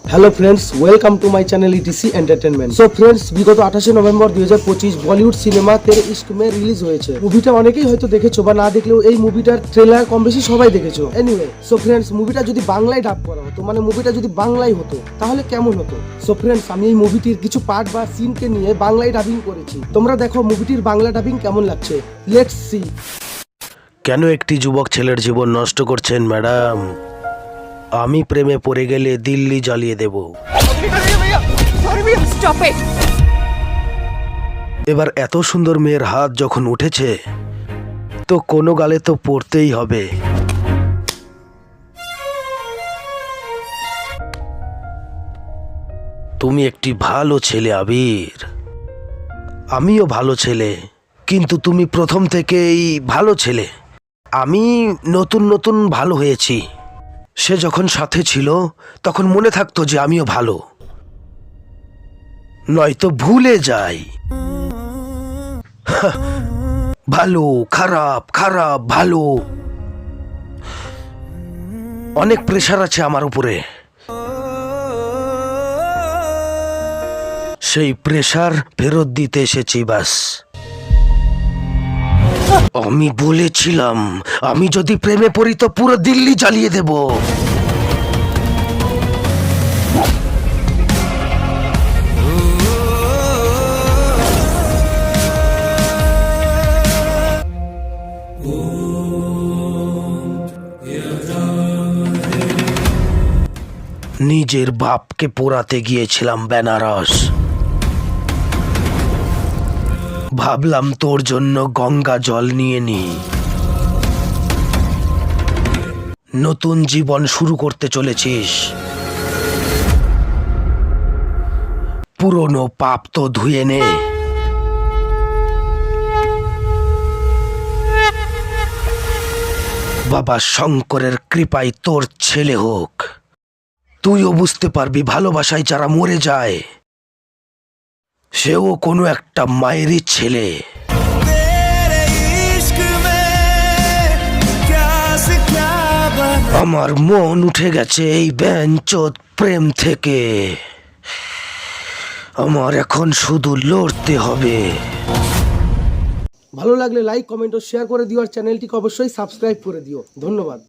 Hello friends, welcome to my channel etc entertainment. So friends, বিগত 28 November 2025 Bollywood cinema তেরে ইশক মে release হয়েছে। মুভিটা অনেকেই হয়তো দেখেছো বা না দেখলেও এই মুভিটার ট্রেলার কম বেশি সবাই দেখেছো। এনিওয়ে, সো ফ্রেন্ডস, মুভিটা যদি বাংলায় ডাব করা হতো, মানে মুভিটা যদি বাংলায় হতো তাহলে কেমন হতো? সো ফ্রেন্ডস, আমি এই মুভিটির কিছু পার্ট বা সিনকে নিয়ে বাংলায় ডাবিং করেছি। তোমরা দেখো মুভিটির বাংলা ডাবিং কেমন লাগছে। Let's see. কেন একটি যুবক ছেলের জীবন নষ্ট করছেন ম্যাডাম? আমি প্রেমে পড়ে গেলে দিল্লি জ্বালিয়ে দেব। এবার এত সুন্দর মেয়ের হাত যখন উঠেছে তো কোনো গালে তো পড়তেই হবে। তুমি একটি ভালো ছেলে আবির, আমিও ভালো ছেলে, কিন্তু তুমি প্রথম থেকেই ভালো ছেলে। আমি নতুন নতুন ভালো হয়েছি। সে যখন সাথে ছিল তখন মনে থাকতো যে আমিও ভালো, নয়তো ভুলে যাই। ভালো খারাপ, খারাপ ভালো, অনেক প্রেশার আছে আমার উপরে। সেই প্রেশার ফেরত দিতে এসেছি বাস। আমি বলেছিলাম আমি যদি প্রেমে পড়ি তো পুরো দিল্লি জ্বালিয়ে দেব। নিজের বাপকে পোড়াতে গিয়েছিলাম বেনারস। ভাবলাম তোর জন্য গঙ্গা জল নিয়ে নি, নতুন জীবন শুরু করতে চলেছিস। পুরনো পাপ তো ধুয়ে নে। বাবা শঙ্করের কৃপায় তোর ছেলে হোক। তুইও বুঝতে পারবি ভালোবাসায় যারা মরে যায় সেও কোনো একটা মায়েরই ছেলে। আমার মন উঠে গেছে এই বেঞ্চোদ প্রেম থেকে। আমার এখন শুধু লড়তে হবে। ভালো লাগলে লাইক, কমেন্ট ও শেয়ার করে দিও, আর চ্যানেলটিকে অবশ্যই সাবস্ক্রাইব করে দিও। ধন্যবাদ।